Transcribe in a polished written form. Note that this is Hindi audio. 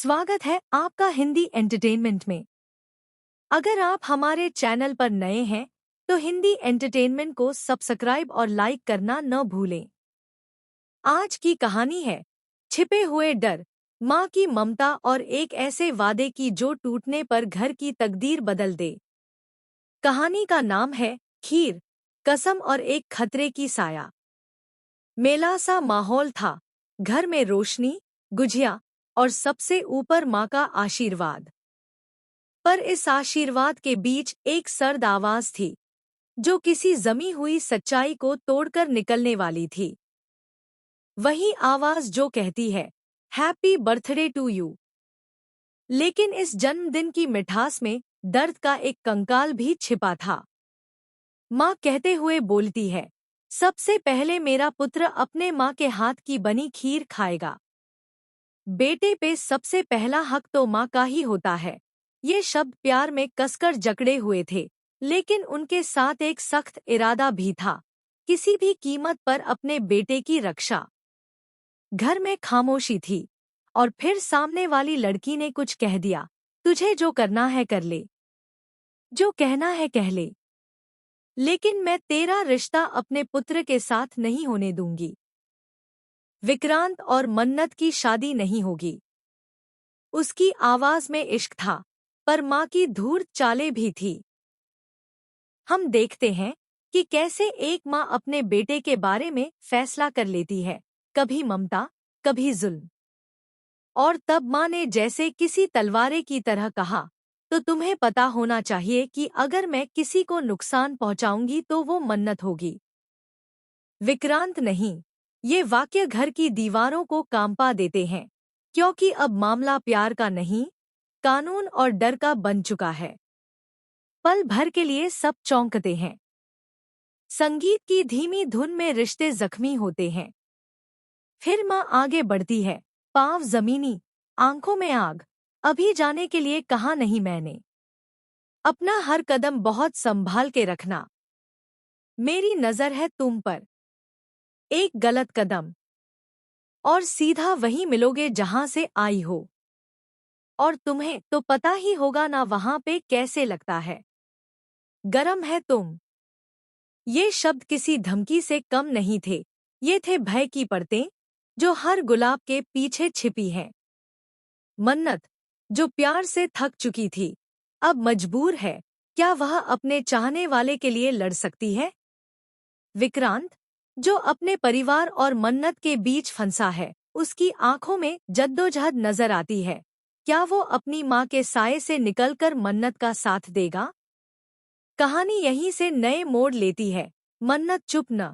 स्वागत है आपका हिंदी एंटरटेनमेंट में। अगर आप हमारे चैनल पर नए हैं तो हिंदी एंटरटेनमेंट को सब्सक्राइब और लाइक करना न भूलें। आज की कहानी है छिपे हुए डर, माँ की ममता और एक ऐसे वादे की जो टूटने पर घर की तकदीर बदल दे। कहानी का नाम है खीर, कसम और एक खतरे की साया। मेला सा माहौल था, घर में रोशनी, गुजिया और सबसे ऊपर माँ का आशीर्वाद। पर इस आशीर्वाद के बीच एक सर्द आवाज थी जो किसी जमी हुई सच्चाई को तोड़कर निकलने वाली थी। वही आवाज जो कहती है, हैप्पी बर्थडे टू यू। लेकिन इस जन्मदिन की मिठास में दर्द का एक कंकाल भी छिपा था। माँ कहते हुए बोलती है, सबसे पहले मेरा पुत्र अपने माँ के हाथ की बनी खीर खाएगा। बेटे पे सबसे पहला हक तो माँ का ही होता है। ये शब्द प्यार में कसकर जकड़े हुए थे, लेकिन उनके साथ एक सख्त इरादा भी था, किसी भी कीमत पर अपने बेटे की रक्षा। घर में खामोशी थी और फिर सामने वाली लड़की ने कुछ कह दिया, तुझे जो करना है कर ले, जो कहना है कह ले, लेकिन मैं तेरा रिश्ता अपने पुत्र के साथ नहीं होने दूंगी। विक्रांत और मन्नत की शादी नहीं होगी। उसकी आवाज में इश्क था, पर माँ की धूर्त चालें भी थी। हम देखते हैं कि कैसे एक माँ अपने बेटे के बारे में फैसला कर लेती है, कभी ममता, कभी जुल्म। और तब माँ ने जैसे किसी तलवारे की तरह कहा, तो तुम्हें पता होना चाहिए कि अगर मैं किसी को नुकसान पहुंचाऊंगी तो वो मन्नत होगी, विक्रांत नहीं। ये वाक्य घर की दीवारों को कांपा देते हैं, क्योंकि अब मामला प्यार का नहीं, कानून और डर का बन चुका है। पल भर के लिए सब चौंकते हैं। संगीत की धीमी धुन में रिश्ते जख्मी होते हैं। फिर माँ आगे बढ़ती है, पांव जमीनी, आंखों में आग। अभी जाने के लिए कहा नहीं मैंने। अपना हर कदम बहुत संभाल के रखना। मेरी नजर है तुम पर। एक गलत कदम और सीधा वहीं मिलोगे जहां से आई हो। और तुम्हें तो पता ही होगा ना वहां पे कैसे लगता है। गरम है तुम। ये शब्द किसी धमकी से कम नहीं थे, ये थे भय की परतें जो हर गुलाब के पीछे छिपी हैं। मन्नत, जो प्यार से थक चुकी थी, अब मजबूर है। क्या वह अपने चाहने वाले के लिए लड़ सकती है? विक्रांत, जो अपने परिवार और मन्नत के बीच फंसा है, उसकी आंखों में जद्दोजहद नजर आती है। क्या वो अपनी माँ के साये से निकलकर मन्नत का साथ देगा? कहानी यहीं से नए मोड़ लेती है। मन्नत चुप न